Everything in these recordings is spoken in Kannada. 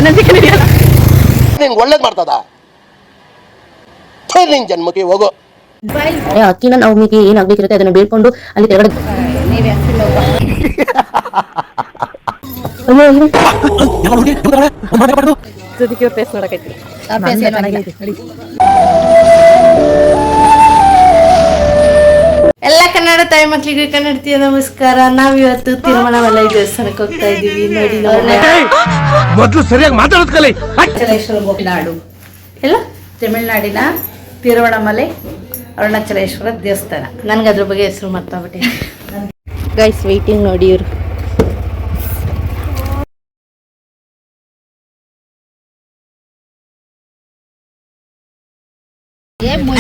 ನಂಬಿಕೆ ನಡೆಯಲ್ಲ. ನಿಂಗೆ ಒಳ್ಳೇದು ಮಾಡ್ತದ ನಿನ್ ಜನ್ಮಕ್ಕೆ ಹೋಗೋ. ಅಕ್ಕಿನ ನವಮಿಗೆ ಏನಾಗ್ಬೇಕಿರುತ್ತೆ ಅದನ್ನ ಬೇಡ್ಕೊಂಡು ಅಲ್ಲಿ ಕೆಳಗಡೆ ಫೇಸ್ ಮಾಡಕೈತಿ. ಎಲ್ಲ ಕನ್ನಡ ತಾಯಿ ಮಕ್ಕಳಿಗೆ ಕನ್ನಡತಿಯ ನಮಸ್ಕಾರ. ನಾವಿವತ್ತು ತಿರುಮಲಮಲೈ ದೇವಸ್ಥಾನಕ್ಕೆ ಹೋಗ್ತಾ ಇದೀವಿ. ನೋಡಿ ಮೊದಲು ಸರಿಯಾಗಿ ಮಾತಾಡೋದು ಕಲಿ. ನಾಡು ಎಲ್ಲ ತಮಿಳ್ನಾಡಿನ ತಿರುವಣಮಲೈ ಅರುಣಾಚಲೇಶ್ವರ ದೇವಸ್ಥಾನ. ನನ್ಗೆ ಅದ್ರ ಬಗ್ಗೆ ಹೆಸರು ಮರ್ತಾಗ್ಬಿಟ್ಟೆ. ಗೈಸ್ ವೆಯ್ಟಿಂಗ್ ನೋಡಿ ಇವ್ರು.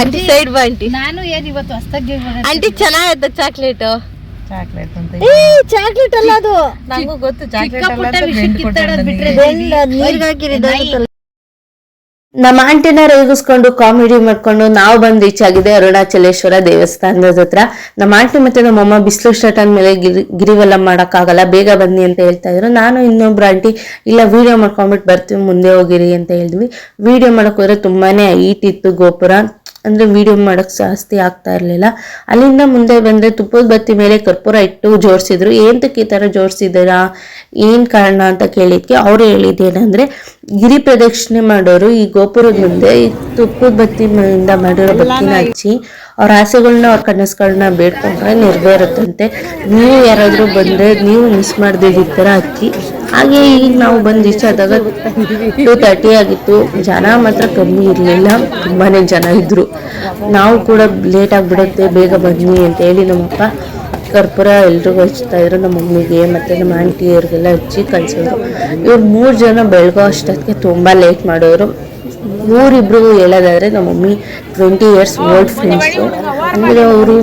ಆಂಟಿ ಸೈಡ್ ಬಾ ಆಂಟಿ. ನಾನು ಏನ್ ಇವತ್ತು ಹೊಸದಾಗಿ ಆಂಟಿ ಚೆನ್ನಾಗೈತ ಚಾಕ್ಲೇಟ್. ಚಾಕ್ಲೇಟ್ ಅಂತ ಚಾಕ್ಲೇಟ್ ಅಲ್ಲ ಅದು. ನಂಗೂ ಗೊತ್ತು ಚಾಕ್ಲೇಟ್ ಅಲ್ಲ ಅಂತ. ನಮ್ಮ ಆಂಟಿನ ರೇಗಿಸ್ಕೊಂಡು ಕಾಮಿಡಿ ಮಾಡ್ಕೊಂಡು ನಾವು ಬಂದು ರೀಚ್ ಆಗಿದೆ ಅರುಣಾಚಲೇಶ್ವರ ದೇವಸ್ಥಾನದ ಹತ್ರ. ನಮ್ಮ ಆಂಟಿ ಮತ್ತೆ ನಮ್ಮಮ್ಮ ಬಿಸಿಲು ಸ್ಟಾರ್ಟ್ ಆದ್ಮೇಲೆ ಗಿರಿವೆಲ್ಲ ಮಾಡೋಕ್ಕಾಗಲ್ಲ, ಬೇಗ ಬನ್ನಿ ಅಂತ ಹೇಳ್ತಾ ಇದ್ರು. ನಾನು ಇನ್ನೊಬ್ರು ಆಂಟಿ ಇಲ್ಲ ವಿಡಿಯೋ ಮಾಡ್ಕೊಂಡ್ಬಿಟ್ಟು ಬರ್ತೀವಿ ಮುಂದೆ ಹೋಗಿರಿ ಅಂತ ಹೇಳಿದ್ವಿ. ವಿಡಿಯೋ ಮಾಡಕ್ ಹೋದ್ರೆ ತುಂಬಾನೇ ಹೈಟ್ ಇತ್ತು ಗೋಪುರ, ಅಂದ್ರೆ ವಿಡಿಯೋ ಮಾಡಕ್ ಜಾಸ್ತಿ ಆಗ್ತಾ ಇರ್ಲಿಲ್ಲ. ಅಲ್ಲಿಂದ ಮುಂದೆ ಬಂದ್ರೆ ತುಪ್ಪದ ಬತ್ತಿ ಮೇಲೆ ಕರ್ಪೂರ ಇಟ್ಟು ಜೋಡಿಸಿದ್ರು. ಏಂತಕ್ಕೆ ಈ ತರ ಜೋಡಿಸಿದಾರಾ, ಏನ್ ಕಾರಣ ಅಂತ ಕೇಳಿದ್ಕೆ ಅವ್ರು ಹೇಳಿದ್ದೇನಂದ್ರೆ ಗಿರಿ ಪ್ರದಕ್ಷಿಣೆ ಮಾಡೋರು ಈ ಗೋಪುರದ ಮುಂದೆ ಈ ತುಪ್ಪದ ಬತ್ತಿಯಿಂದ ಮಾಡಿರೋ ಬತ್ತಿನ ಹಚ್ಚಿ ಅವ್ರ ಆಸೆಗಳನ್ನ ಅವ್ರ ಕನಸುಗಳನ್ನ ಬೇಡ್ಕೊಂಡ್ರೆ ನೆರವೇರುತ್ತಂತೆ. ನೀವು ಯಾರಾದ್ರೂ ಬಂದ್ರೆ ನೀವು ಮಿಸ್ ಮಾಡ್ದಿದ್ದ ತರ ಹಚ್ಚಿ. ಹಾಗೆ ಈಗ ನಾವು ಬಂದು ರೀಚ್ ಆದಾಗ 2:30 ಆಗಿತ್ತು. ಜನ ಮಾತ್ರ ಕಮ್ಮಿ ಇರಲಿಲ್ಲ, ತುಂಬಾನೇ ಜನ ಇದ್ರು. ನಾವು ಕೂಡ ಲೇಟ್ ಆಗಿಬಿಡುತ್ತೆ ಬೇಗ ಬನ್ನಿ ಅಂತ ಹೇಳಿ ನಮ್ಮಪ್ಪ ಕರ್ಪೂರ ಎಲ್ರಿಗೂ ಹಚ್ತಾ ಇದ್ರು. ನಮ್ಮ ಮಮ್ಮಿಗೆ ಮತ್ತೆ ನಮ್ಮ ಆಂಟಿಯವ್ರಿಗೆಲ್ಲ ಹಚ್ಚಿ ಕಳ್ಸೋರು. ಇವ್ರು 3 ಜನ ಬೆಳಗೋ ಅಷ್ಟೊತ್ತಿಗೆ ತುಂಬಾ ಲೇಟ್ ಮಾಡೋರು. ಇವರಿಬ್ರಿಗೂ ಹೇಳೋದಾದ್ರೆ ನಮ್ಮ ಮಮ್ಮಿ 20 years ಓಲ್ಡ್ ಫ್ರೆಂಡ್ಸು. ಅಂದರೆ ಅವರು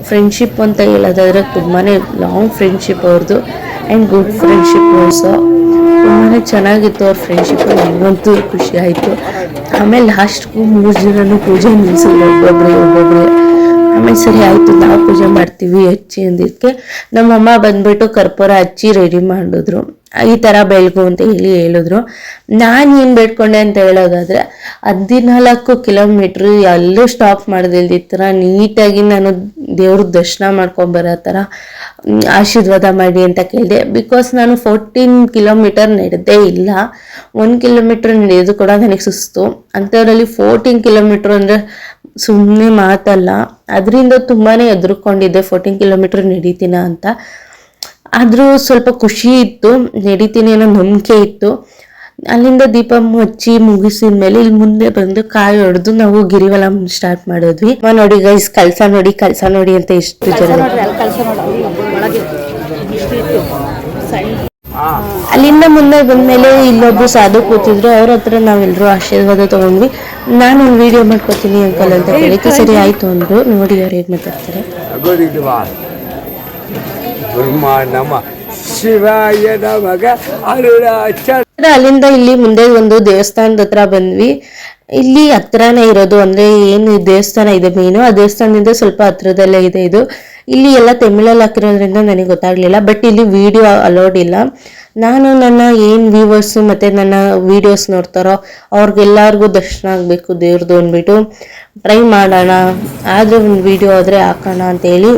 ಫ್ರೆಂಡ್ಶಿಪ್ ಅಂತ ಹೇಳೋದಾದ್ರೆ ತುಂಬಾನೇ ಲಾಂಗ್ ಫ್ರೆಂಡ್ಶಿಪ್ ಅವ್ರದ್ದು ಆ್ಯಂಡ್ ಗುಡ್ ಫ್ರೆಂಡ್ಶಿಪ್ ಆಲ್ಸೋ. ತುಂಬಾ ಚೆನ್ನಾಗಿತ್ತು ಅವ್ರ ಫ್ರೆಂಡ್ಶಿಪ್. ನನಗಂತೂ ಖುಷಿ ಆಯಿತು. ಆಮೇಲೆ ಲಾಸ್ಟ್ಗೂ 3 ಜನನೂ ಪೂಜೆ ನಿಲ್ಲಿಸಿದ್ರು, ಒಬ್ಬೊಬ್ರೆ. ಆಮೇಲೆ ಸರಿ ಆಯಿತು ನಾವು ಪೂಜೆ ಮಾಡ್ತೀವಿ ಹಚ್ಚಿ ಅಂದಿದ್ದಕ್ಕೆ ನಮ್ಮಮ್ಮ ಬಂದ್ಬಿಟ್ಟು ಕರ್ಪೂರ ಹಚ್ಚಿ ರೆಡಿ ಮಾಡಿದ್ರು. ಈ ಥರ ಬೆಳಗು ಅಂತ ಹೇಳಿದ್ರು. ನಾನು ಏನು ಬೇಡ್ಕೊಂಡೆ ಅಂತ ಹೇಳೋದಾದ್ರೆ 14 ಕಿಲೋಮೀಟ್ರ್ ಎಲ್ಲೂ ಸ್ಟಾಪ್ ಮಾಡ್ದಿಲ್ದ ಈ ಥರ ನೀಟಾಗಿ ನಾನು ದೇವ್ರ ದರ್ಶನ ಮಾಡ್ಕೊಂಬರೋ ಥರ ಆಶೀರ್ವಾದ ಮಾಡಿ ಅಂತ ಕೇಳಿದೆ. ಬಿಕಾಸ್ ನಾನು 14 ಕಿಲೋಮೀಟರ್ ನಡೆದೇ ಇಲ್ಲ. 1 ಕಿಲೋಮೀಟ್ರ್ ನಡೆಯೋದು ಕೂಡ ನನಗೆ ಸುಸ್ತು. ಅಂಥದ್ರಲ್ಲಿ 14 ಕಿಲೋಮೀಟ್ರ್ ಅಂದರೆ ಸುಮ್ಮನೆ ಮಾತಲ್ಲ. ಅದರಿಂದ ತುಂಬಾ ಎದುರ್ಕೊಂಡಿದ್ದೆ 14 ಕಿಲೋಮೀಟ್ರ್ ನಡೀತೀನ ಅಂತ. ಆದರೂ ಸ್ವಲ್ಪ ಖುಷಿ ಇತ್ತು, ನಡೀತೀನಿ ಅನ್ನೋ ನಂಬಿಕೆ ಇತ್ತು. ಅಲ್ಲಿಂದ ದೀಪ ಹಚ್ಚಿ ಮುಗಿಸಿದ ಮೇಲೆ ಇಲ್ಲಿ ಮುಂದೆ ಬಂದು ಕಾಯಿ ಹೊಡೆದು ನಾವು ಗಿರಿವಲ ಸ್ಟಾರ್ಟ್ ಮಾಡಿದ್ವಿ. ನೋಡಿ ಗೈಸ್ ಕಳಸ ನೋಡಿ ಅಂತ ಎಷ್ಟು ಜನ. ಅಲ್ಲಿಂದ ಮುಂದೆ ಬಂದ್ಮೇಲೆ ಇಲ್ಲೊಬ್ರು ಸಾಧು ಕೂತಿದ್ರು. ಅವ್ರ ಹತ್ರ ನಾವೆಲ್ಲರೂ ಆಶೀರ್ವಾದ ತಗೊಂಡ್ವಿ. ನಾನು ಒಂದು ವಿಡಿಯೋ ಮಾಡ್ಕೊತೀನಿ ಅಂಕಲ್ ಅಂತ ಹೇಳಿಕ್ಕೆ ಸರಿ ಆಯ್ತು ಅಂದ್ರು. ನೋಡಿ ಅವ್ರು ಹೇಗೆ ಮಾತಾಡ್ತಾರೆ. ಅಲ್ಲಿಂದ ಇಲ್ಲಿ ಮುಂದೆ ಒಂದು ದೇವಸ್ಥಾನದ ಹತ್ರ ಬಂದ್ವಿ. ಇಲ್ಲಿ ಹತ್ರನೇ ಇರೋದು, ಅಂದ್ರೆ ಏನು ದೇವಸ್ಥಾನ ಇದೆ ಮೇನು, ಆ ದೇವಸ್ಥಾನದಿಂದ ಸ್ವಲ್ಪ ಹತ್ರದಲ್ಲೇ ಇದೆ ಇದು. ಇಲ್ಲಿ ಎಲ್ಲ ತಮಿಳಲ್ಲಿ ಹಾಕಿರೋದ್ರಿಂದ ನನಗೆ ಗೊತ್ತಾಗ್ಲಿಲ್ಲ. ಬಟ್ ಇಲ್ಲಿ ವಿಡಿಯೋ ಅಲೋಡ್ ಇಲ್ಲ. ನಾನು ನನ್ನ ಏನು ವ್ಯೂವರ್ಸು ಮತ್ತು ನನ್ನ ವೀಡಿಯೋಸ್ ನೋಡ್ತಾರೋ ಅವ್ರಿಗೆಲ್ಲರಿಗೂ ದರ್ಶನ ಆಗಬೇಕು ದೇವ್ರದ್ದು ಅಂದ್ಬಿಟ್ಟು ಟ್ರೈ ಮಾಡೋಣ. ಆದರೆ ಒಂದು ವಿಡಿಯೋ ಆದರೆ ಹಾಕೋಣ ಅಂತೇಳಿ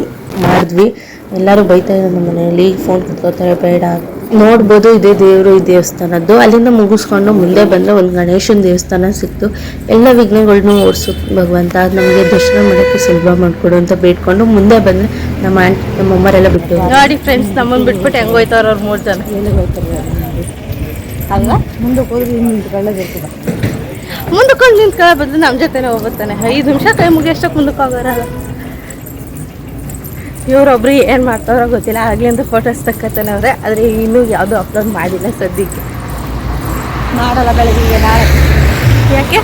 ಮಾಡಿದ್ವಿ. ಎಲ್ಲರೂ ಬೈತಾ ಇದ್ದಾರೆ ನಮ್ಮ ಮನೆಯಲ್ಲಿ, ಫೋನ್ ಕುತ್ಕೋತಾರೆ ಬೇಡ. ನೋಡ್ಬೋದು ಇದೇ ದೇವರು ಈ ದೇವಸ್ಥಾನದ್ದು. ಅಲ್ಲಿಂದ ಮುಗಿಸ್ಕೊಂಡು ಮುಂದೆ ಬಂದರೆ ಒಂದು ಗಣೇಶನ ದೇವಸ್ಥಾನ ಸಿಕ್ತು. ಎಲ್ಲ ವಿಘ್ನಗಳನ್ನೂ ಓಡಿಸು ಭಗವಂತ, ನಮಗೆ ದರ್ಶನ ಮಾಡೋಕ್ಕೆ ಸುಲಭ ಮಾಡಿಕೊಡು ಅಂತ ಬೇಡ್ಕೊಂಡು ಮುಂದೆ ಬಂದರೆ ನಮ್ಮ ಆಂಟಿ ನಮ್ಮ ಅಮ್ಮರೆಲ್ಲ ಬಿಟ್ಟು ನೋಡಿ ಫ್ರೆಂಡ್ಸ್ ನಮ್ಮನ್ನು ಬಿಟ್ಬಿಟ್ಟು ಹೆಂಗೆ ಹೋಯ್ತಾರ ಅವ್ರು 3 ಜನ. ಎಲ್ಲಿಗೆ ಹೋಗ್ತಾರೆ ಹಂಗ ಮುಂದಕ್ಕೆ ಹೋದ್ರೆ ನಿಂತ್ಕೊಳ್ಳೋದಿರ್ತದೆ. ಮುಂದಕ್ಕೆ ನಿಂತ್ಕೊಳ್ಳೋ ಬದಲು ನಮ್ಮ ಜೊತೆನೇ ಹೋಗುತ್ತಾನೆ. 5 ನಿಮಿಷ ಕೈ ಮುಗಿಯಷ್ಟಕ್ಕೆ ಮುಂದಕ್ಕೆ ಹೋಗೋರಲ್ಲ. ಇವರೊಬ್ರು ಏನು ಮಾಡ್ತಾರೋ ಗೊತ್ತಿಲ್ಲ. ಆಗ್ಲಿಂದ ಫೋಟೋಸ್ ತಕ್ಕತಾನೆ ಅವ್ರೆ, ಆದರೆ ಇನ್ನೂ ಯಾವುದೂ ಅಪ್ಲೋಡ್ ಮಾಡಿಲ್ಲ ಸದ್ಯಕ್ಕೆ. ಮಾಡಲ್ಲ ಬೆಳಗ್ಗೆ ನಾಳೆ. ಯಾಕೆ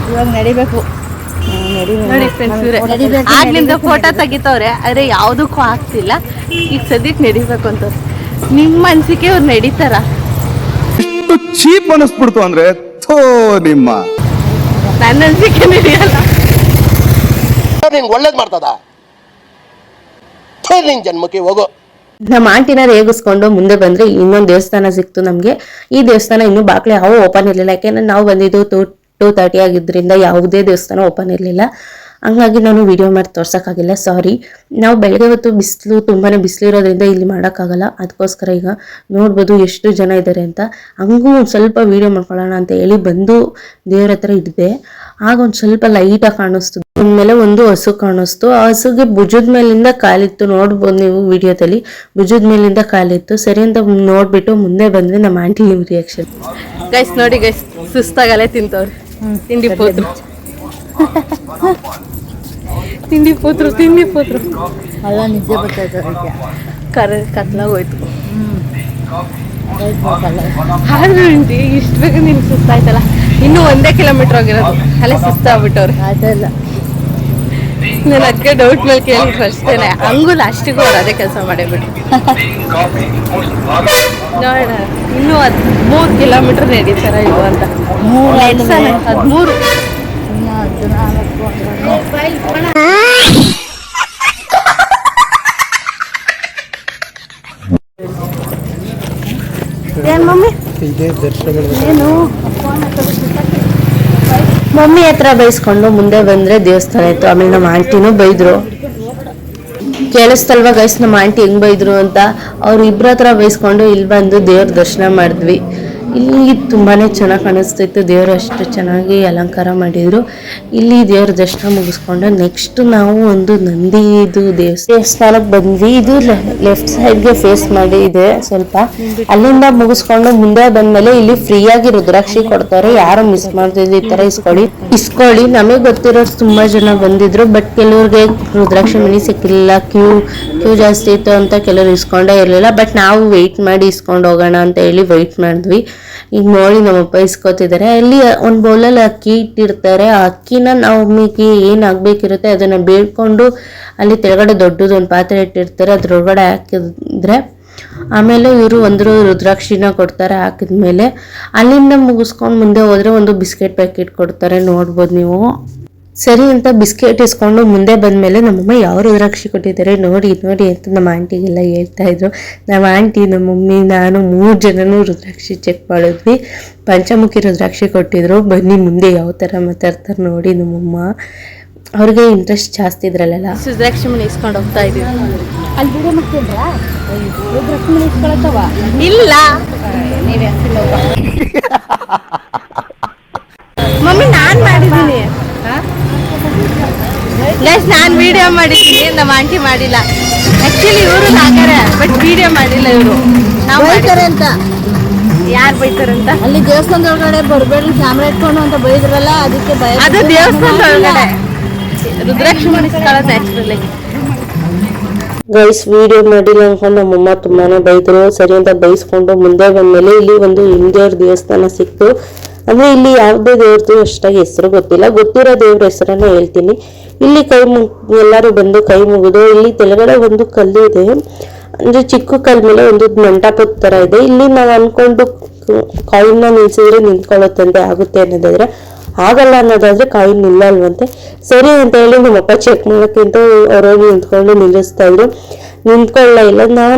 ಇವಾಗ ನಡಿಬೇಕು. ನೋಡಿ ಫ್ರೆಂಡ್ಸ್ ಇವರೇ ಆಗ್ಲಿಂದ ಫೋಟೋ ತೆಗಿತವ್ರೆ, ಆದರೆ ಯಾವುದಕ್ಕೂ ಆಗ್ತಿಲ್ಲ. ಈಗ ಸದ್ಯಕ್ಕೆ ನಡಿಬೇಕು ಅಂತ ನಿಮ್ಮ ಅನ್ಸಿಕೆ ಅವ್ರು ನಡೀತಾರ? ಚೀಪ್ ಅನಿಸ್ಬಿಡ್ತು ಅಂದ್ರೆ ನಿಮ್ಮ ನನ್ನ ಅನ್ಸಿಕೆ ನಡೆಯಲ್ಲ. ನಿಂಗೆ ಒಳ್ಳೇದು ಮಾಡ್ತದ ನಿನ್ ಜನ್ಮಕ್ಕೆ ಹೋಗೋ. ನಮ್ಮ ಆಂಟಿನ ರೇಗಿಸ್ಕೊಂಡು ಮುಂದೆ ಬಂದ್ರೆ ಇನ್ನೊಂದು ದೇವಸ್ಥಾನ ಸಿಕ್ತು ನಮ್ಗೆ. ಈ ದೇವಸ್ಥಾನ ಇನ್ನೂ ಬಾಕ್ಲೆ ಯಾವ ಓಪನ್ ಇರ್ಲಿಲ್ಲ, ಯಾಕೆಂದ್ರೆ ನಾವು ಬಂದಿದ್ದು 2:30 ಆಗಿದ್ರಿಂದ ಯಾವುದೇ ದೇವಸ್ಥಾನ ಓಪನ್ ಇರ್ಲಿಲ್ಲ. ಹಂಗಾಗಿ ನಾನು ವಿಡಿಯೋ ಮಾಡಿ ತೋರ್ಸೋಕ್ಕಾಗಿಲ್ಲ, ಸಾರಿ. ನಾವು ಬೆಳಗ್ಗೆ ಹೊತ್ತು ತುಂಬಾನೇ ಬಿಸಿಲಿರೋದ್ರಿಂದ ಇಲ್ಲಿ ಮಾಡೋಕ್ಕಾಗಲ್ಲ. ಅದಕ್ಕೋಸ್ಕರ ಈಗ ನೋಡ್ಬೋದು ಎಷ್ಟು ಜನ ಇದ್ದಾರೆ ಅಂತ. ಹಂಗೂ ಒಂದು ಸ್ವಲ್ಪ ವಿಡಿಯೋ ಮಾಡ್ಕೊಳ್ಳೋಣ ಅಂತ ಹೇಳಿ ಬಂದು ದೇವ್ರ ಹತ್ರ ಇದ್ದೆ. ಆಗ ಒಂದು ಸ್ವಲ್ಪ ಲೈಟಾಗಿ ಕಾಣಿಸ್ತು. ಅಂದಮೇಲೆ ಒಂದು ಹಸು ಕಾಣಿಸ್ತು. ಆ ಹಸುಗೆ ಭುಜದ ಮೇಲಿಂದ ಕಾಲಿತ್ತು, ನೋಡ್ಬೋದು ನೀವು ವಿಡಿಯೋದಲ್ಲಿ. ಭುಜದ ಮೇಲಿಂದ ಕಾಲಿತ್ತು. ಸರಿ ಅಂತ ನೋಡ್ಬಿಟ್ಟು ಮುಂದೆ ಬಂದ್ರೆ ನಮ್ಮ ಆಂಟಿ ರಿಯಾಕ್ಷನ್. ಗೈಸ್ ನೋಡಿ ಗೈಸ್, ಸುಸ್ತಾಗಲೇ ತಿಂತವ್ರು. ತಿಂಡಿ ಪೋತ್ರು ತಿಂಡಿ ಪೋತ್ರು ಅಲ್ಲ ನಿಜ ಗೊತ್ತಾಯ್ತು. ಕತ್ಲಾಗೋಯ್ತು. ಆದ್ರೂ ಇಷ್ಟು ಬೇಗ ನಿನ್ ಸುಸ್ತಾಯ್ತಲ್ಲ. ಇನ್ನೂ 1 ಕಿಲೋಮೀಟರ್ ಹೋಗಿರೋದು, ಅಲ್ಲೇ ಸುಸ್ತಾಗ್ಬಿಟ್ಟವ್ರು. ಅದಲ್ಲ ನಾನು ಅದಕ್ಕೆ ಡೌಟ್ ಮೇಲೆ ಕೇಳಿದ್ರು ಅಷ್ಟೇನೆ. ಹಂಗೂ ಲಾಸ್ಟಿಗೂ ಅವ್ರು ಅದೇ ಕೆಲಸ ಮಾಡಿಬಿಟ್ಟು ನೋಡ ಇನ್ನೂ 13 ಕಿಲೋಮೀಟರ್ ನಡೀತಾರ ಇವು ಅಂತ. 13 ಏನ್ ಮಮ್ಮಿ ಏನು ಮಮ್ಮಿ ಹತ್ರ ಬೈಸ್ಕೊಂಡು ಮುಂದೆ ಬಂದ್ರೆ ದೇವಸ್ಥಾನ ಇತ್ತು. ಆಮೇಲೆ ನಮ್ಮ ಆಂಟಿನೂ ಬೈದ್ರು. ಕೇಳಿಸ್ತಲ್ವಾ ಗೈಸ್ ನಮ್ಮ ಆಂಟಿ ಹೆಂಗ್ ಬೈದ್ರು ಅಂತ. ಅವ್ರು ಇಬ್ರ ಹತ್ರ ಬೈಸ್ಕೊಂಡು ಇಲ್ಲಿ ಬಂದು ದೇವ್ರ ದರ್ಶನ ಮಾಡಿದ್ವಿ. ಇಲ್ಲಿ ತುಂಬಾನೇ ಚೆನ್ನಾಗಿ ಕಾಣಿಸ್ತಿತ್ತು. ದೇವರು ಅಷ್ಟು ಚೆನ್ನಾಗಿ ಅಲಂಕಾರ ಮಾಡಿದ್ರು. ಇಲ್ಲಿ ದೇವ್ರ ದರ್ಶನ ಮುಗಿಸ್ಕೊಂಡು ನೆಕ್ಸ್ಟ್ ನಾವು ಒಂದು ನಂದಿದು ದೇವಸ್ಥಾನಕ್ಕೆ ಬಂದ್ವಿ. ಇದು ಲೆಫ್ಟ್ ಸೈಡ್ಗೆ ಫೇಸ್ ಮಾಡಿ ಇದೆ ಸ್ವಲ್ಪ. ಅಲ್ಲಿಂದ ಮುಗಿಸ್ಕೊಂಡು ಮುಂದೆ ಬಂದ್ಮೇಲೆ ಇಲ್ಲಿ ಫ್ರೀಯಾಗಿ ರುದ್ರಾಕ್ಷಿ ಕೊಡ್ತಾರೆ. ಯಾರು ಮಿಸ್ ಮಾಡ್ತಿದ್ರು ಈ ತರ ಇಸ್ಕೊಳ್ಳಿ. ನಮಗೆ ಗೊತ್ತಿರೋರು ತುಂಬಾ ಜನ ಬಂದಿದ್ರು, ಬಟ್ ಕೆಲವ್ರಿಗೆ ರುದ್ರಾಕ್ಷಿ ಮಣಿ ಸಿಕ್ಕಿಲ್ಲ. ಕ್ಯೂ ಜಾಸ್ತಿ ಇತ್ತು ಅಂತ ಕೆಲವ್ರು ಇಸ್ಕೊಂಡೇ ಇರ್ಲಿಲ್ಲ. ಬಟ್ ನಾವು ವೆಯ್ಟ್ ಮಾಡಿ ಇಸ್ಕೊಂಡು ಹೋಗೋಣ ಅಂತ ಹೇಳಿ ವೆಯ್ಟ್ ಮಾಡಿದ್ವಿ. ಈಗ ನೋಡಿ ನಮ್ಮಪ್ಪ ಇಸ್ಕೊತಿದ್ದಾರೆ. ಅಲ್ಲಿ ಒಂದು ಬೌಲಲ್ಲಿ ಅಕ್ಕಿ ಇಟ್ಟಿರ್ತಾರೆ. ಆ ಅಕ್ಕಿನ ನಾವು ನಮಗೆ ಏನಾಗಬೇಕಿರುತ್ತೆ ಅದನ್ನ ಬೇಡ್ಕೊಂಡು ಅಲ್ಲಿ ತೆಳಗಡೆ ದೊಡ್ಡದೊಂದು ಪಾತ್ರೆ ಇಟ್ಟಿರ್ತಾರೆ, ಅದ್ರೊಳಗಡೆ ಹಾಕಿದ್ರೆ ಆಮೇಲೆ ಇವರು ಒಂದು ರುದ್ರಾಕ್ಷಿನ ಕೊಡ್ತಾರೆ. ಹಾಕಿದ್ಮೇಲೆ ಅಲ್ಲಿಂದ ಮುಗಿಸ್ಕೊಂಡು ಮುಂದೆ ಹೋದ್ರೆ ಒಂದು ಬಿಸ್ಕೆಟ್ ಪ್ಯಾಕೆಟ್ ಕೊಡ್ತಾರೆ, ನೋಡ್ಬೋದು ನೀವು. ಸರಿ ಅಂತ ಬಿಸ್ಕೆಟ್ ಇಸ್ಕೊಂಡು ಮುಂದೆ ಬಂದ್ಮೇಲೆ ನಮ್ಮಮ್ಮ ಯಾವ ರುದ್ರಾಕ್ಷಿ ಕೊಟ್ಟಿದ್ದಾರೆ ನೋಡಿ ಅಂತ ನಮ್ಮ ಆಂಟಿಗೆಲ್ಲ ಹೇಳ್ತಾ ಇದ್ರು. ನಮ್ಮ ಆಂಟಿ, ನಮ್ಮ ಮಮ್ಮಿ, ನಾನು 3 ಜನನೂ ರುದ್ರಾಕ್ಷಿ ಚೆಕ್ ಮಾಡಿದ್ವಿ. ಪಂಚಮುಖಿ ರುದ್ರಾಕ್ಷಿ ಕೊಟ್ಟಿದ್ರು. ಬನ್ನಿ ಮುಂದೆ ಯಾವ ಥರ ಮಾತಾಡ್ತಾರೆ ನೋಡಿ ನಮ್ಮಮ್ಮ. ಅವ್ರಿಗೆ ಇಂಟ್ರೆಸ್ಟ್ ಜಾಸ್ತಿ ಇದ್ರಲ್ಲ. ರುದ್ರಾಕ್ಷಿ ಮಣಿ ಇಸ್ಕೊಂಡು ಹೋಗ್ತಾ ಇದೀವಿ. ಅಲ್ಲಿ ವಿಡಿಯೋ ಮಾಡ್ತಿದ್ರಾ? ರುದ್ರಾಕ್ಷಿ ಮಣಿ ಇಸ್ಕೊಳತ್ತವ? ಇಲ್ಲ ಮಮ್ಮಿ ನಾನ್ ಮಾಡಿದ್ದೀನಿ. ನಾನು ವಿಡಿಯೋ ಮಾಡಿದ್ದೀನಿ, ನಮ್ಮ ಆಂಟಿ ಮಾಡಿಲ್ಲ. ಆಕ್ಚುಲಿ ಇವರು ಹಾಗಾರೆ, ಬಟ್ ವಿಡಿಯೋ ಮಾಡಿಲ್ಲ ಇವರು. ನಾವು ಬೈತಾರೆ ಅಂತ. ಯಾರು ಬೈತಾರೆ ಅಂತ? ಅಲ್ಲಿ ದೇವಸ್ಥಾನದ ಒಳಗಡೆ ಬರ್ಬೇಡ್ರಿ ಕ್ಯಾಮ್ರಾ ಇಟ್ಕೊಂಡು ಅಂತ ಬೈದ್ರಲ್ಲ, ಅದಕ್ಕೆ ಭಯ. ಅದು ದೇವಸ್ಥಾನದ ಒಳಗಡೆ ರುದ್ರಾಕ್ಷಿ ಮಾಡಿಸ್ಕೊಳ್ಳೋದು ನ್ಯಾಚುರಲಿ. ಗೈಸ್ ವಿಡಿಯೋ ಮಾಡಿಲ್ಲ ಅನ್ಕೊಂಡು ನಮ್ಮಮ್ಮ ತುಂಬಾನೇ ಬೈದ್ರು. ಸರಿ ಅಂತ ಬೈಸ್ಕೊಂಡು ಮುಂದೆ ಬಂದ್ಮೇಲೆ ಇಲ್ಲಿ ಒಂದು ಹಿಂದಿಯವ್ರ ದೇವಸ್ಥಾನ ಸಿಕ್ತು. ಅಂದ್ರೆ ಇಲ್ಲಿ ಯಾವುದೇ ದೇವ್ರದ್ದು ಅಷ್ಟಾಗಿ ಹೆಸರು ಗೊತ್ತಿಲ್ಲ, ಗೊತ್ತಿರೋ ದೇವ್ರ ಹೆಸರನ್ನ ಹೇಳ್ತೀನಿ. ಇಲ್ಲಿ ಎಲ್ಲರೂ ಬಂದು ಕೈ ಮುಗಿದು, ಇಲ್ಲಿ ತೆಳಗಡೆ ಒಂದು ಕಲ್ಲು ಇದೆ, ಅಂದ್ರೆ ಚಿಕ್ಕ ಕಲ್ ಮೇಲೆ ಒಂದು ಮಂಟಪದ ತರ ಇದೆ. ಇಲ್ಲಿ ನಾವು ಅನ್ಕೊಂಡು ಕಾಯಿನ್ನ ನಿಲ್ಸಿದ್ರೆ ನಿಂತ್ಕೊಳ್ಳುತ್ತಂತೆ, ಆಗುತ್ತೆ ಅನ್ನೋದಾದ್ರೆ ಆಗಲ್ಲ ಅನ್ನೋದಾದ್ರೆ ಕಾಯಿನ್ ನಿಲ್ಲಲ್ವಂತೆ. ಸರಿ ಅಂತ ಹೇಳಿ ನಮ್ಮಪ್ಪ ಚೆಕ್ ಮಾಡೋಕ್ಕಿಂತ ಅವ್ರೋಗಿ ನಿಂತ್ಕೊಂಡು ನಿಲ್ಲಿಸ್ತಾ ಇದ್ರು. ನಿಂತ್ಕೊಳ್ಳ ಇಲ್ಲ.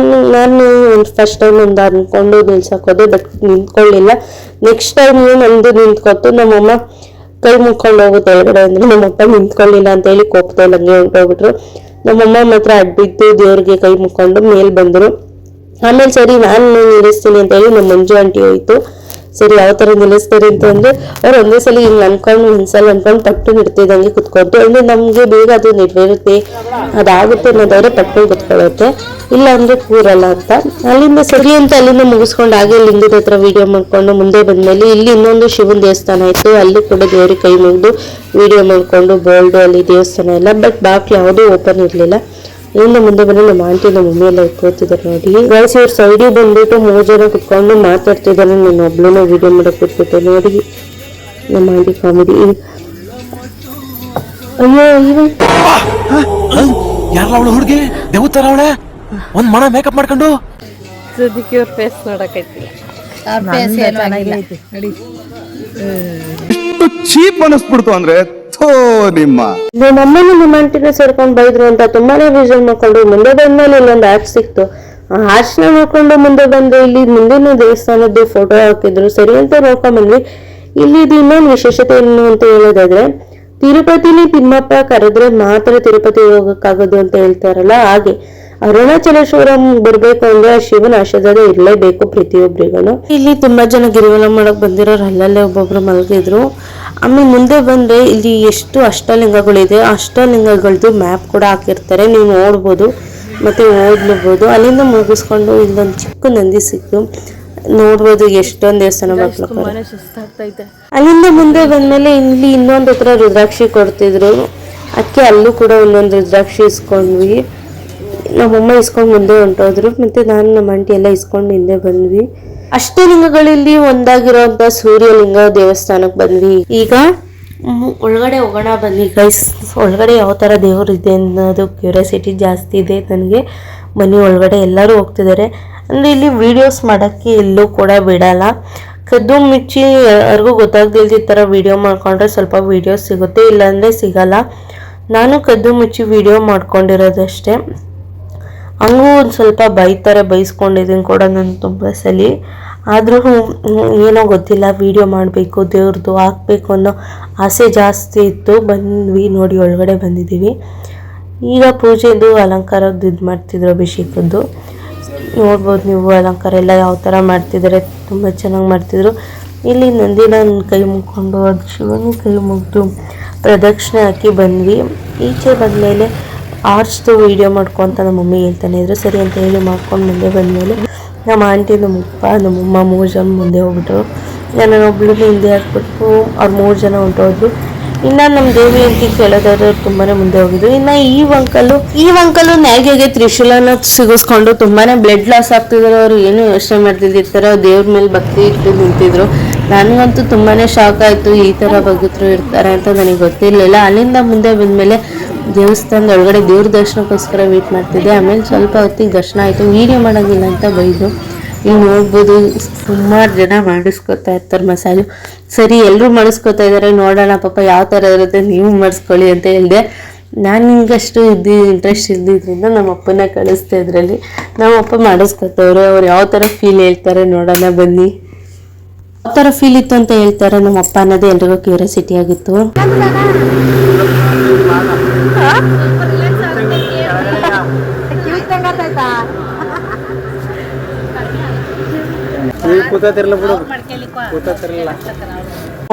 ನಾನು ಫಸ್ಟ್ ಟೈಮ್ ಒಂದು ಅನ್ಕೊಂಡು ನಿಲ್ಸಕೋದೆ, ಬಟ್ ನಿಂತ್ಕೊಳ್ಳಿಲ್ಲ. ನೆಕ್ಸ್ಟ್ ಟೈಮ್ ನಂದು ನಿಂತ್ಕೊತು. ನಮ್ಮಮ್ಮ ಕೈ ಮುಕ್ಕೊಂಡು ಹೋಗುತ್ತೆ ಒಳಗಡೆ ಅಂದ್ರೆ ನಮ್ಮಪ್ಪ ನಿಂತ್ಕೊಳ್ಳಿಲ್ಲ ಅಂತ ಹೇಳಿ ಕೋಪದಲ್ಲಿ ಹಂಗೆ ಹೊಂಟೋಗ್ಬಿಟ್ರು. ನಮ್ಮಮ್ಮ ಮಾತ್ರ ಅಡ್ಬಿದ್ದು ದೇವ್ರಿಗೆ ಕೈ ಮುಕ್ಕೊಂಡು ಮೇಲ್ ಬಂದ್ರು. ಆಮೇಲೆ ಸರಿ ನಾನು ನಿಲ್ಲಿಸ್ತೀನಿ ಅಂತ ಹೇಳಿ ನಮ್ಮ ಮಂಜು ಆಂಟಿ ಹೋಯ್ತು. ಸರಿ ಯಾವ ತರ ನಿಲ್ಲಿಸ್ತಾರೆ ಅಂತಂದ್ರೆ ಅವ್ರು ಒಂದೇ ಸಲ ಹಿಂಗ್ ಅನ್ಕೊಂಡು ಒಂದ್ಸಲ ಅನ್ಕೊಂಡು ಪಟ್ಟು ನಿಡ್ತಿದ್ದಂಗೆ ಕುತ್ಕೊಟ್ಟು, ಅಂದ್ರೆ ನಮ್ಗೆ ಬೇಗ ಅದು ನೆರವೇರುತ್ತೆ, ಅದಾಗುತ್ತೆ ಅನ್ನೋದಾದ್ರೆ ಪಟ್ಟು ಕುತ್ಕೊಳ್ಳುತ್ತೆ, ಇಲ್ಲ ಅಂದ್ರೆ ಕೂರಲ್ಲ ಅಂತ. ಅಲ್ಲಿಂದ ಸರಿ ಅಂತ ಅಲ್ಲಿಂದ ಮುಗಿಸ್ಕೊಂಡು ಹಾಗೆ ಲಿಂಗದ ಹತ್ರ ವಿಡಿಯೋ ಮಾಡ್ಕೊಂಡು ಮುಂದೆ ಬಂದ್ಮೇಲೆ ಇಲ್ಲಿ ಇನ್ನೊಂದು ಶಿವನ ದೇವಸ್ಥಾನ ಇತ್ತು. ಅಲ್ಲಿ ಕೂಡ ದೇವ್ರಿಗೆ ಕೈ ಮುಗಿದು ವಿಡಿಯೋ ಮಾಡ್ಕೊಂಡು ಬೋಲ್ಡು ಅಲ್ಲಿ ದೇವಸ್ಥಾನ ಎಲ್ಲ, ಬಟ್ ಬಾಕ್ಲು ಯಾವುದೂ ಓಪನ್ ಇರ್ಲಿಲ್ಲ. ಇಲ್ಲಿಂದ ಮುಂದೆ ಬಂದು ನಮ್ಮ ಆಂಟಿ ನಮ್ಮ ಮಮ್ಮಿ ಎಲ್ಲ ಕೂತಿದ್ದಾರೆ ನೋಡಿ. ಗೈಸ್ ಇವ್ರ ಸೈಡಿಗೆ ಬಂದ್ಬಿಟ್ಟು 3 ಜನ ಕುತ್ಕೊಂಡು ಮಾತಾಡ್ತಿದ್ದಾರೆ. ನಾನು ಒಬ್ಳನ್ನ ವಿಡಿಯೋ ಮಾಡಕ್ ಬಿಟ್ಬಿಟ್ಟೆ ನೋಡಿ. ನಮ್ಮ ಆಂಟಿ ಕಾಮಿಡಿ. ಅಯ್ಯೋ ಯಾರಲ್ಲ ಅವಳು ಹುಡುಗಿ ದೇವತರ ಅವಳೆ ಒಂದ್ ಮಣ ಮೇಕಪ್ ಮಾಡ್ಕೊಂಡು ಸದ್ಯಕ್ಕೆ ಇವ್ರ ಫೇಸ್ ನೋಡಕೈತಿಲ್ಲ. ಚೀಪ್ ಅನಿಸ್ಬಿಡ್ತು ಅಂದ್ರೆ ನಮ್ಮನ್ನು ನಿಮ್ಮ ಆಂಟಿನ ಸೇರ್ಕೊಂಡು ಬೈದ್ರು ಅಂತ ತುಂಬಾನೇ ವಿಷನ್ ಮಾಡ್ಕೊಂಡ್ರು. ಮುಂದೆ ಬಂದ್ಮೇಲೆ ಇಲ್ಲೊಂದು ಆ್ಯಪ್ ಸಿಕ್ತು. ಅರ್ಶನ ಮಾಡ್ಕೊಂಡು ಮುಂದೆ ಬಂದು ಇಲ್ಲಿ ಮುಂದಿನ ದೇವಸ್ಥಾನದ್ದು ಫೋಟೋ ಹಾಕಿದ್ರು. ಸರಿ ಅಂತ ನೋಡ್ಕೊಂಡ್ ಬಂದ್ವಿ. ಇಲ್ಲಿ ಇನ್ನೊಂದು ವಿಶೇಷತೆ ಏನು ಅಂತ ಹೇಳೋದಾದ್ರೆ, ತಿರುಪತಿಲಿ ತಿಮ್ಮಪ್ಪ ಕರೆದ್ರೆ ಮಾತ್ರ ತಿರುಪತಿ ಹೋಗಕ್ಕಾಗೋದು ಅಂತ ಹೇಳ್ತಾರಲ್ಲ, ಹಾಗೆ ಅರುಣಾಚಲೇಶ್ವರ ಬರ್ಬೇಕು ಅಂದ್ರೆ ಶಿವನ ಆಶೀರ್ವಾದ ಇರ್ಲೇಬೇಕು ಪ್ರತಿಯೊಬ್ಬರಿಗೂ. ಇಲ್ಲಿ ತುಂಬಾ ಜನ ಗಿರಿವಲ ಮಾಡಕ್ ಬಂದಿರೋರು ಅಲ್ಲಲ್ಲೇ ಒಬ್ಬೊಬ್ರು ಮಲಗಿದ್ರು. ಆಮೇಲೆ ಮುಂದೆ ಬಂದ್ರೆ ಇಲ್ಲಿ ಎಷ್ಟು ಅಷ್ಟಲಿಂಗಗಳಿದೆ, ಅಷ್ಟಲಿಂಗಗಳದ್ದು ಮ್ಯಾಪ್ ಕೂಡ ಹಾಕಿರ್ತಾರೆ, ನೀವು ನೋಡ್ಬೋದು ಮತ್ತೆ ಓದ್ಲೂಬಹುದು. ಅಲ್ಲಿಂದ ಮುಗಿಸ್ಕೊಂಡು ಇಲ್ಲೊಂದು ಚಿಕ್ಕ ನಂದಿ ಸಿಕ್ತು, ನೋಡ್ಬೋದು ಎಷ್ಟೊಂದು ದೇವಸ್ಥಾನ ಸುಸ್ತಾಗ್ತೈತೆ. ಅಲ್ಲಿಂದ ಮುಂದೆ ಬಂದ್ಮೇಲೆ ಇಲ್ಲಿ ಇನ್ನೊಂದು ಹತ್ರ ರುದ್ರಾಕ್ಷಿ ಕೊಡ್ತಿದ್ರು, ಅದಕ್ಕೆ ಅಲ್ಲೂ ಕೂಡ ಒಂದೊಂದು ರುದ್ರಾಕ್ಷಿ ಇಸ್ಕೊಂಡ್ವಿ. ನಮ್ಮಮ್ಮ ಇಸ್ಕೊಂಡು ಮುಂದೆ ಹೊಂಟೋದ್ರು, ಮತ್ತೆ ನಾನು ನಮ್ಮ ಆಂಟಿ ಎಲ್ಲ ಇಸ್ಕೊಂಡು ಹಿಂದೆ ಬಂದ್ವಿ. ಅಷ್ಟಲಿಂಗಗಳಲ್ಲಿ ಒಂದಾಗಿರೋಂಥ ಸೂರ್ಯಲಿಂಗ ದೇವಸ್ಥಾನಕ್ಕೆ ಬಂದ್ವಿ. ಈಗ ಒಳಗಡೆ ಹೋಗೋಣ ಬನ್ನಿ ಗೈಸ್. ಒಳಗಡೆ ಯಾವ ಥರ ದೇವರು ಇದೆ ಅನ್ನೋದು ಕ್ಯೂರಿಯಾಸಿಟಿ ಜಾಸ್ತಿ ಇದೆ ನನಗೆ. ಮನೆ ಒಳಗಡೆ ಎಲ್ಲರೂ ಹೋಗ್ತಿದ್ದಾರೆ. ಅಂದರೆ ಇಲ್ಲಿ ವಿಡಿಯೋಸ್ ಮಾಡೋಕ್ಕೆ ಎಲ್ಲೂ ಕೂಡ ಬಿಡಲ್ಲ. ಕದ್ದು ಮುಚ್ಚಿ ಯಾರಿಗೂ ಗೊತ್ತಾಗ್ದಿಲ್ದ ಈ ಥರ ವಿಡಿಯೋ ಮಾಡ್ಕೊಂಡ್ರೆ ಸ್ವಲ್ಪ ವಿಡಿಯೋಸ್ ಸಿಗುತ್ತೆ, ಇಲ್ಲಾಂದರೆ ಸಿಗಲ್ಲ. ನಾನು ಕದ್ದು ಮುಚ್ಚಿ ವಿಡಿಯೋ ಮಾಡ್ಕೊಂಡಿರೋದಷ್ಟೇ. ಹಂಗೂ ಒಂದು ಸ್ವಲ್ಪ ಬೈಸ್ಕೊಂಡಿದ್ದೀನಿ ಕೂಡ ನಾನು ತುಂಬ ಸಲ. ಆದರೂ ಏನೋ ಗೊತ್ತಿಲ್ಲ, ವಿಡಿಯೋ ಮಾಡಬೇಕು, ದೇವ್ರದ್ದು ಹಾಕ್ಬೇಕು ಅನ್ನೋ ಆಸೆ ಜಾಸ್ತಿ ಇತ್ತು. ಬಂದ್ವಿ ನೋಡಿ, ಒಳಗಡೆ ಬಂದಿದ್ದೀವಿ. ಈಗ ಪೂಜೆದು ಅಲಂಕಾರದ್ದು ಇದು ಮಾಡ್ತಿದ್ರು, ಅಭಿಷೇಕದ್ದು ನೋಡ್ಬೋದು ನೀವು. ಅಲಂಕಾರ ಎಲ್ಲ ಯಾವ ಥರ ಮಾಡ್ತಿದ್ದಾರೆ, ತುಂಬ ಚೆನ್ನಾಗಿ ಮಾಡ್ತಿದ್ರು. ಇಲ್ಲಿ ನಂದಿನ ಕೈ ಮುಗ್ಕೊಂಡು ಅದು ಶಿವನ ಕೈ ಮುಗಿದು ಪ್ರದಕ್ಷಿಣೆ ಹಾಕಿ ಬಂದ್ವಿ. ಈಚೆ ಬಂದಮೇಲೆ ಆರ್ಚ್ದು ವೀಡಿಯೋ ಮಾಡ್ಕೊಂತ ನಮ್ಮ ಮಮ್ಮಿ ಹೇಳ್ತಾನೆ ಇದ್ರು. ಸರಿ ಅಂತ ಹೇಳಿ ಮಾಡ್ಕೊಂಡು ಮುಂದೆ ಬಂದಮೇಲೆ ನಮ್ಮ ಆಂಟಿ ನಮ್ಮಪ್ಪ ನಮ್ಮಮ್ಮ 3 ಜನ ಮುಂದೆ ಹೋಗ್ಬಿಟ್ರು. ನಾನೊಬ್ಳು ಹಿಂದೆ ಹಾಕ್ಬಿಟ್ಟು ಅವ್ರು 3 ಜನ ಹೊಂಟೋದ್ರು. ಇನ್ನು ನಮ್ಮ ದೇವಿ ಅಂತ ಕೇಳೋದಾದ್ರೆ ತುಂಬಾ ಮುಂದೆ ಹೋಗಿದ್ರು. ಇನ್ನು ಈ ಅಂಕಲು ನ್ಯಾಗಿಗೆ ತ್ರಿಶೂಲನ ಸಿಗಿಸ್ಕೊಂಡು ತುಂಬಾ ಬ್ಲಡ್ ಲಾಸ್ ಆಗ್ತಿದ್ರು. ಅವರು ಏನು ಯೋಚನೆ ಮಾಡ್ತಿದ್ದಿರ್ತಾರೆ, ದೇವ್ರ ಮೇಲೆ ಭಕ್ತಿ ಇಟ್ಟು ನಿಂತಿದ್ರು. ನನಗಂತೂ ತುಂಬಾ ಶಾಕ್ ಆಯಿತು, ಈ ಥರ ಭಗತರು ಇರ್ತಾರೆ ಅಂತ ನನಗೆ ಗೊತ್ತಿರಲಿಲ್ಲ. ಅಲ್ಲಿಂದ ಮುಂದೆ ಬಂದಮೇಲೆ ದೇವಸ್ಥಾನದ ಒಳಗಡೆ ದೇವ್ರ ದರ್ಶನಕ್ಕೋಸ್ಕರ ವೇಟ್ ಮಾಡ್ತಿದ್ದೆ. ಆಮೇಲೆ ಸ್ವಲ್ಪ ಹೊತ್ತಿಗೆ ದರ್ಶನ ಆಯಿತು. ವೀಡಿಯೋ ಮಾಡೋಂಗಿಲ್ಲ ಅಂತ ಬೈದು. ನೀವು ನೋಡ್ಬೋದು ಸುಮಾರು ಜನ ಮಾಡಿಸ್ಕೊತಾ ಇರ್ತಾರೆ ಮಸಾಜು. ಸರಿ, ಎಲ್ಲರೂ ಮಾಡಿಸ್ಕೊತಾ ಇದ್ದಾರೆ, ನೋಡೋಣ ಪಾಪ ಯಾವ ಥರ ಇರುತ್ತೆ, ನೀವು ಮಾಡಿಸ್ಕೊಳ್ಳಿ ಅಂತ ಹೇಳಿದೆ. ನಾನು ನಿಮಗಷ್ಟು ಇಂಟ್ರೆಸ್ಟ್ ಇದ್ದಿದ್ದರಿಂದ ನಮ್ಮ ಅಪ್ಪನ ಕಳಿಸ್ತಾ ಇದರಲ್ಲಿ. ನಮ್ಮ ಅಪ್ಪ ಮಾಡಿಸ್ಕೊತವ್ರು. ಅವ್ರು ಯಾವ ಥರ ಫೀಲ್ ಹೇಳ್ತಾರೆ ನೋಡೋಣ ಬನ್ನಿ. ಯಾವ ಥರ ಫೀಲ್ ಇತ್ತು ಅಂತ ಹೇಳ್ತಾರೆ ನಮ್ಮ ಅಪ್ಪ ಅನ್ನೋದು ಎಲ್ರಿಗೂ ಕ್ಯೂರಿಯಾಸಿಟಿ ಆಗಿತ್ತು.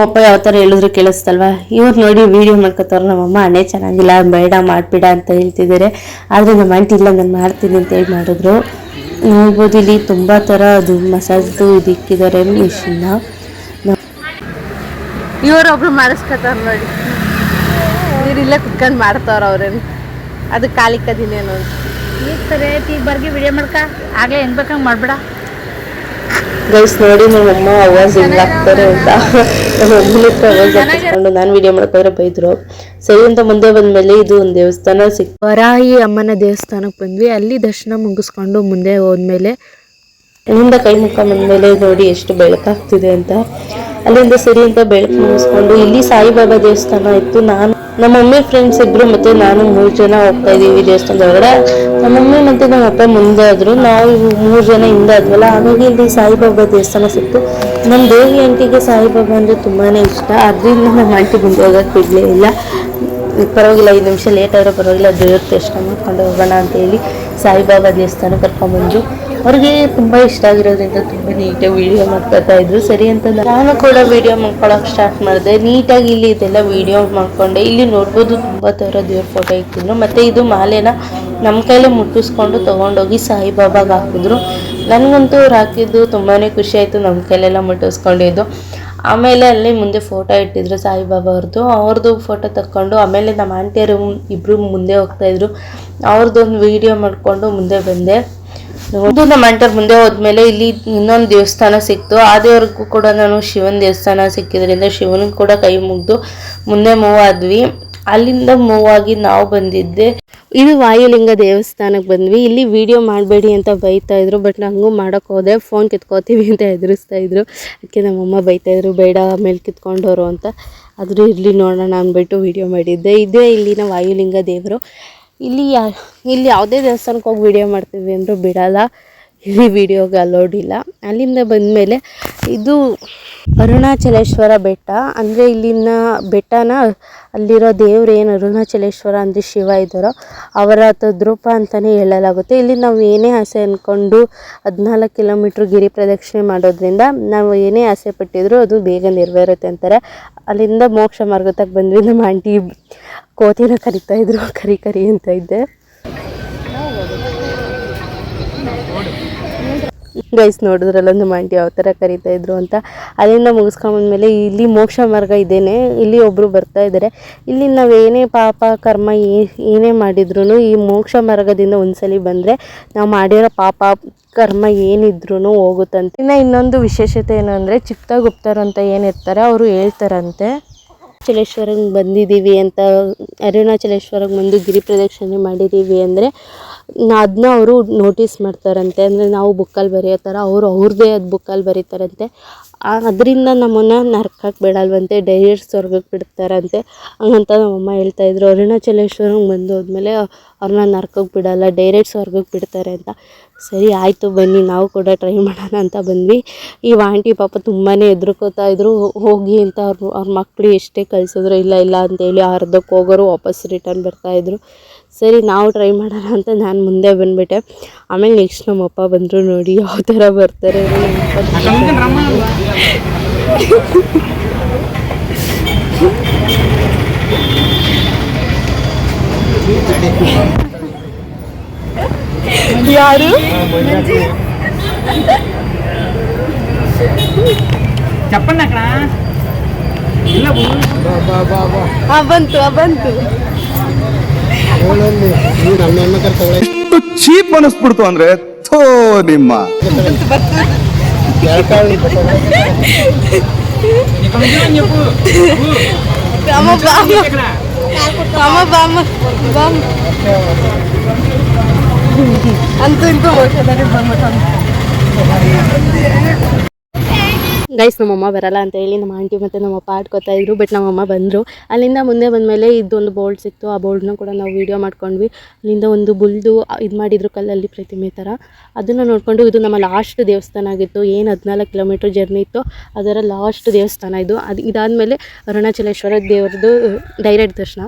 ಅಪ್ಪ ಯಾವ ಥರ ಹೇಳಿದ್ರು ಕೇಳಿಸ್ತಲ್ವಾ. ಇವ್ರು ನೋಡಿ ವಿಡಿಯೋ ಮಾಡ್ಕೊತಾರ. ನಮ್ಮಮ್ಮ ಅಣ್ಣೇ ಚೆನ್ನಾಗಿಲ್ಲ, ಬೇಡ ಮಾಡ್ಬೇಡ ಅಂತ ಹೇಳ್ತಿದ್ದಾರೆ. ಆದರೆ ನಮ್ಮ ಆಂಟಿ ಇಲ್ಲ, ನಾನು ಮಾಡ್ತೀನಿ ಅಂತ ಹೇಳಿ ಮಾಡಿದ್ರು. ನೋಡ್ಬೋದು ಇಲ್ಲಿ ತುಂಬ ಥರ ಅದು ಮಸಾಜ್ದು ಇಕ್ಕಿದ್ದಾರೆ ಮಿಷಿನ್ನ. ಇವರೊಬ್ರು ಮಾಡಿಸ್ಕೊತಾರ ನೋಡಿ, ಇಲ್ಲೇ ಕುತ್ಕೊಂಡು ಮಾಡ್ತಾವ್ರ ಅವ್ರೇನು. ಅದು ಖಾಲಿ ಕದಿನೇನು ಈಗ ಬರ್ಗಿ ವಿಡಿಯೋ ಮಾಡ್ಕ ಆಗ್ಲೇ ಹೆಂಗ್ ಬೇಕಂಗೆ ಮಾಡ್ಬೇಡ ಗೈಸ್. ನೋಡಿ ನಮ್ಮಮ್ಮ ಅವಾಜ್ ಹಿಂಗೆ ಹಾಕ್ತಾರೆ ಅಂತ ನಮ್ಮ ಅಮ್ಮನ ಹತ್ರ ಅವಾಜ್ ಹಾಕಿಸ್ಕೊಂಡು ನಾನು ವಿಡಿಯೋ ಮಾಡ್ಕೊಂಡ್ರೆ ಬೈದ್ರು. ಸರಿ ಅಂತ ಮುಂದೆ ಬಂದ್ಮೇಲೆ ಇದು ಒಂದು ದೇವಸ್ಥಾನ ಸಿಕ್ತು. ವರಾಹಿ ಅಮ್ಮನ ದೇವಸ್ಥಾನಕ್ಕೆ ಬಂದ್ವಿ. ಅಲ್ಲಿ ದರ್ಶನ ಮುಗಿಸ್ಕೊಂಡು ಮುಂದೆ ಹೋದ್ಮೇಲೆ ಅಲ್ಲಿಂದ ಕೈ ಮುಖ ಬಂದ್ಮೇಲೆ ನೋಡಿ ಎಷ್ಟು ಬೆಳಕಾಗ್ತಿದೆ ಅಂತ. ಅಲ್ಲಿಂದ ಸರಿ ಅಂತ ಬೆಳಕು ಮುಗಿಸ್ಕೊಂಡು ಇಲ್ಲಿ ಸಾಯಿಬಾಬಾ ದೇವಸ್ಥಾನ ಇತ್ತು. ನಾನು ನಮ್ಮ ಮಮ್ಮಿ ಫ್ರೆಂಡ್ಸ್ ಇಬ್ರು ಮತ್ತೆ ನಾನು 3 ಜನ ಹೋಗ್ತಾ ಇದೀವಿ ದೇವಸ್ಥಾನದ ಒಳಗಡೆ. ನಮ್ಮ ಮಮ್ಮಿ ಮತ್ತೆ ನಮ್ಮ ಅಪ್ಪ ಮುಂದೆ ಆದ್ರು, ನಾವು 3 ಜನ ಹಿಂದೆ ಆದ್ವಲ್ಲ. ಹಾಗಾಗಿ ಇಲ್ಲಿ ಸಾಯಿಬಾಬಾ ದೇವಸ್ಥಾನ ಸಿಕ್ತು. ನಮ್ಮ ದೇವಿ ಆಂಟಿಗೆ ಸಾಯಿಬಾಬಾ ಅಂದ್ರೆ ತುಂಬಾನೇ ಇಷ್ಟ, ಅದರಿಂದ ನಮ್ಮ ಆಂಟಿ ಮುಂದೆ ಹೋಗಕ್ಕೆ ಬಿಡ್ಲೇ ಇಲ್ಲ. ಪರವಾಗಿಲ್ಲ, 5 ನಿಮಿಷ ಲೇಟ್ ಆದ್ರೂ ಪರವಾಗಿಲ್ಲ, ದೇವ್ರ ದರ್ಶನ ಮಾಡ್ಕೊಂಡು ಹೋಗೋಣ ಅಂತ ಹೇಳಿ ಸಾಯಿಬಾಬಾ ದೇವಸ್ಥಾನ ಕರ್ಕೊಂಡ್ಬಂದು. ಅವ್ರಿಗೆ ತುಂಬಾ ಇಷ್ಟ ಆಗಿರೋದ್ರಿಂದ ತುಂಬಾ ನೀಟಾಗಿ ವಿಡಿಯೋ ಮಾಡ್ಕೊತಾ ಇದ್ರು. ಸರಿ ಅಂತ ನಾನು ಕೂಡ ವಿಡಿಯೋ ಮಾಡ್ಕೊಳಕ್ ಸ್ಟಾರ್ಟ್ ಮಾಡಿದೆ. ನೀಟಾಗಿ ಇಲ್ಲಿ ಇದೆಲ್ಲ ವಿಡಿಯೋ ಮಾಡ್ಕೊಂಡೆ. ಇಲ್ಲಿ ನೋಡ್ಬೋದು ತುಂಬಾ ಥರ ದೇವ್ರ ಫೋಟೋ ಇಟ್ಟಿದ್ರು. ಮತ್ತೆ ಇದು ಮಾಲೆನ ನಮ್ಮ ಕೈಲೇ ಮುಟ್ಟಿಸ್ಕೊಂಡು ತೊಗೊಂಡೋಗಿ ಸಾಯಿಬಾಬಾಗೆ ಹಾಕಿದ್ರು. ನನಗಂತೂ ಅವ್ರು ಹಾಕಿದ್ದು ತುಂಬಾ ಖುಷಿ ಆಯಿತು, ನಮ್ಮ ಕೈಲೆಲ್ಲ ಮುಟ್ಟಿಸ್ಕೊಂಡಿದ್ದು. ಆಮೇಲೆ ಅಲ್ಲಿ ಮುಂದೆ ಫೋಟೋ ಇಟ್ಟಿದ್ರು ಸಾಯಿಬಾಬಾ ಅವ್ರದ್ದು ಫೋಟೋ ತಕ್ಕೊಂಡು ಆಮೇಲೆ ನಮ್ಮ ಆಂಟಿಯರು ಇಬ್ಬರು ಮುಂದೆ ಹೋಗ್ತಾಯಿದ್ರು. ಅವ್ರದ್ದೊಂದು ವಿಡಿಯೋ ಮಾಡಿಕೊಂಡು ಮುಂದೆ ಬಂದೆ. ನಮ್ಮ ಆಂಟಿಯವ್ರು ಮುಂದೆ ಹೋದ್ಮೇಲೆ ಇಲ್ಲಿ ಇನ್ನೊಂದು ದೇವಸ್ಥಾನ ಸಿಕ್ತು. ಆ ದೇವ್ರಿಗೂ ಕೂಡ ನಾನು ಶಿವನ ದೇವಸ್ಥಾನ ಸಿಕ್ಕಿದ್ರಿಂದ ಶಿವನಿಗೆ ಕೂಡ ಕೈ ಮುಗಿದು ಮುಂದೆ ಮೂವ್ ಆದ್ವಿ. ಅಲ್ಲಿಂದ ಮೂವ್ ಆಗಿ ನಾವು ಬಂದಿದ್ದೆ ಇದು ವಾಯುಲಿಂಗ ದೇವಸ್ಥಾನಕ್ಕೆ ಬಂದ್ವಿ. ಇಲ್ಲಿ ವಿಡಿಯೋ ಮಾಡಬೇಡಿ ಅಂತ ಬೈತಾ ಇದ್ರು, ಬಟ್ ಹಂಗೂ ಮಾಡೋಕ್ಕೆ ಹೋದೆ. ಫೋನ್ ಕಿತ್ಕೋತೀವಿ ಅಂತ ಎದುರಿಸ್ತಾ ಇದ್ರು. ಅದಕ್ಕೆ ನಮ್ಮಮ್ಮ ಬೈತಾ ಇದ್ರು, ಬೇಡ ಆಮೇಲೆ ಕಿತ್ಕೊಂಡವರು ಅಂತ. ಆದರೂ ಇರಲಿ ನೋಡೋಣ ಅಂದ್ಬಿಟ್ಟು ವಿಡಿಯೋ ಮಾಡಿದ್ದೆ. ಇದೇ ಇಲ್ಲಿನ ವಾಯುಲಿಂಗ ದೇವರು. ಇಲ್ಲಿ ಯಾವುದೇ ದೇವಸ್ಥಾನಕ್ಕೆ ಹೋಗಿ ವಿಡಿಯೋ ಮಾಡ್ತೀವಿ ಅಂದರೂ ಬಿಡಲ್ಲ, ಇಲ್ಲಿ ವಿಡಿಯೋಗೆ ಅಲೋಡ್ ಇಲ್ಲ. ಅಲ್ಲಿಂದ ಬಂದಮೇಲೆ ಇದು ಅರುಣಾಚಲೇಶ್ವರ ಬೆಟ್ಟ. ಅಂದರೆ ಇಲ್ಲಿನ ಬೆಟ್ಟನ ಅಲ್ಲಿರೋ ದೇವ್ರು ಏನು ಅರುಣಾಚಲೇಶ್ವರ ಅಂದರೆ ಶಿವ ಇದ್ದಾರೋ ಅವರ ತದ್ರೂಪ ಅಂತಲೇ ಹೇಳಲಾಗುತ್ತೆ. ಇಲ್ಲಿ ನಾವು ಏನೇ ಆಸೆ ಅಂದ್ಕೊಂಡು 14 ಕಿಲೋಮೀಟ್ರ್ ಗಿರಿ ಪ್ರದಕ್ಷಿಣೆ ಮಾಡೋದ್ರಿಂದ ನಾವು ಏನೇ ಆಸೆ ಪಟ್ಟಿದ್ರು ಅದು ಬೇಗ ನೆರವೇರುತ್ತೆ ಅಂತಾರೆ. ಅಲ್ಲಿಂದ ಮೋಕ್ಷ ಮಾರ್ಗಕ್ಕೆ ಬಂದ್ವಿ. ನಮ್ಮ ಆಂಟಿ ಕೋತಿನ ಕರಿತಾಯಿದ್ರು, ಕರಿ ಅಂತ ಇದ್ದೆ. ಗೈಸ್ ನೋಡಿದ್ರಲ್ಲ ನಮ್ಮ ಆಂಟಿ ಯಾವ ಥರ ಕರಿತಾಯಿದ್ರು ಅಂತ. ಅಲ್ಲಿಂದ ಮುಗಿಸ್ಕೊಂಬಂದ್ಮೇಲೆ ಇಲ್ಲಿ ಮೋಕ್ಷ ಮಾರ್ಗ ಇದೇನೆ, ಇಲ್ಲಿ ಒಬ್ಬರು ಬರ್ತಾ ಇದ್ದಾರೆ. ಇಲ್ಲಿ ನಾವು ಏನೇ ಪಾಪ ಕರ್ಮ ಏನೇ ಮಾಡಿದ್ರು ಈ ಮೋಕ್ಷ ಮಾರ್ಗದಿಂದ ಒಂದ್ಸಲಿ ಬಂದರೆ ನಾವು ಮಾಡಿರೋ ಪಾಪ ಕರ್ಮ ಏನಿದ್ರು ಹೋಗುತ್ತಂತೆ. ಇನ್ನೊಂದು ವಿಶೇಷತೆ ಏನು ಅಂದರೆ ಚಿತ್ರಗುಪ್ತರು ಅಂತ ಏನಿರ್ತಾರೆ ಅವರು ಹೇಳ್ತಾರಂತೆ, ಅರುಣಾಚಲೇಶ್ವರಂಗೆ ಬಂದಿದ್ದೀವಿ ಅಂತ, ಅರುಣಾಚಲೇಶ್ವರಂಗೆ ಬಂದು ಗಿರಿ ಪ್ರದಕ್ಷಿಣೆ ಮಾಡಿದ್ದೀವಿ ಅಂದರೆ ಅದನ್ನ ಅವರು ನೋಟಿಸ್ ಮಾಡ್ತಾರಂತೆ. ಅಂದರೆ ನಾವು ಬುಕ್ಕಲ್ಲಿ ಬರೆಯೋ ಥರ ಅವ್ರದ್ದೇ ಅದು ಬುಕ್ಕಲ್ಲಿ ಬರೀತಾರಂತೆ. ಅದರಿಂದ ನಮ್ಮನ್ನು ನರಕಕ್ಕೆ ಬಿಡಲ್ವಂತೆ, ಡೈರೆಕ್ಟ್ ಸ್ವರ್ಗಕ್ಕೆ ಬಿಡ್ತಾರಂತೆ. ಹಂಗಂತ ನಮ್ಮಮ್ಮ ಹೇಳ್ತಾಯಿದ್ರು. ಅರುಣಾಚಲೇಶ್ವರಂಗೆ ಬಂದು ಹೋದ್ಮೇಲೆ ಅವ್ರನ್ನ ನರಕಕ್ಕೆ ಬಿಡಲ್ಲ, ಡೈರೆಕ್ಟ್ ಸ್ವರ್ಗಕ್ಕೆ ಬಿಡ್ತಾರೆ ಅಂತ. ಸರಿ ಆಯಿತು ಬನ್ನಿ ನಾವು ಕೂಡ ಟ್ರೈ ಮಾಡೋಣ ಅಂತ ಬಂದ್ವಿ. ಈ ಆಂಟಿ ಪಾಪ ತುಂಬಾ ಹೆದರ್ಕೋತಾ ಇದ್ರು, ಹೋಗಿ ಅಂತ ಅವ್ರ ಮಕ್ಕಳು ಎಷ್ಟೇ ಕಳಿಸಿದ್ರು ಇಲ್ಲ ಅಂತೇಳಿ ಅರ್ಧಕ್ಕೆ ಹೋಗೋರು ವಾಪಸ್ ರಿಟರ್ನ್ ಬರ್ತಾಯಿದ್ರು. ಸರಿ ನಾವು ಟ್ರೈ ಮಾಡೋಣ ಅಂತ ನಾನು ಮುಂದೆ ಬಂದುಬಿಟ್ಟೆ. ಆಮೇಲೆ ನೆಕ್ಸ್ಟ್ ನಮ್ಮಪ್ಪ ಬಂದರು. ನೋಡಿ ಯಾವ ಥರ ಬರ್ತಾರೆ ಯಾರು ಬಂತು ಚೀಪ್ ಅನಿಸ್ಬಿಡ್ತು ಅಂದ್ರೆ ಥೋ ನಿಮ್ಮ ಗೈಸ್ ನಮ್ಮಮ್ಮ ಬರಲ್ಲ ಅಂತ ಹೇಳಿ ನಮ್ಮ ಆಂಟಿ ಮತ್ತು ನಮ್ಮಪ್ಪ ಆಡ್ಕೊತಾ ಇದ್ರು. ಬಟ್ ನಮ್ಮಮ್ಮ ಬಂದರು. ಅಲ್ಲಿಂದ ಮುಂದೆ ಬಂದಮೇಲೆ ಇದೊಂದು ಬೋರ್ಡ್ ಸಿಕ್ತು. ಆ ಬೋರ್ಡ್ನ ಕೂಡ ನಾವು ವೀಡಿಯೋ ಮಾಡ್ಕೊಂಡ್ವಿ. ಅಲ್ಲಿಂದ ಒಂದು ಬುಲ್ದು ಇದು ಮಾಡಿದ್ರು ಕಲ್ಲಲ್ಲಿ ಪ್ರತಿಮೆ ಥರ, ಅದನ್ನು ನೋಡಿಕೊಂಡು ಇದು ನಮ್ಮ ಲಾಸ್ಟ್ ದೇವಸ್ಥಾನ ಆಗಿತ್ತು. ಏನು 14 ಕಿಲೋಮೀಟ್ರ್ ಜರ್ನಿ ಇತ್ತು ಅದರ ಲಾಸ್ಟ್ ದೇವಸ್ಥಾನ ಇದು. ಇದಾದಮೇಲೆ ಅರುಣಾಚಲೇಶ್ವರ ದೇವ್ರದ್ದು ಡೈರೆಕ್ಟ್ ದರ್ಶನ.